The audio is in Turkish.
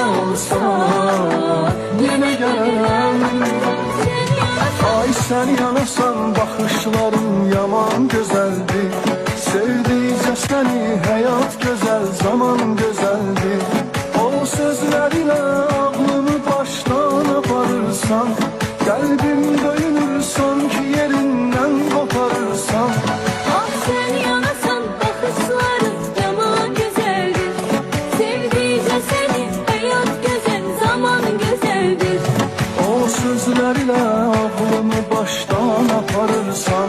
olsa yine gelirim. Ay sen yanasan bakışların yaman güzeldi. Sevdikçe seni hayat güzel, zaman güzeldi. O sözlerine aklımı baştan aparırsan, kalbim döyünür sanki yerinden koparırsan. Ah sen yanasan bakışların yaman güzeldir. Sevdikçe seni hayat güzel, zaman güzeldir. O sözlerle aklımı baştan aparırsan,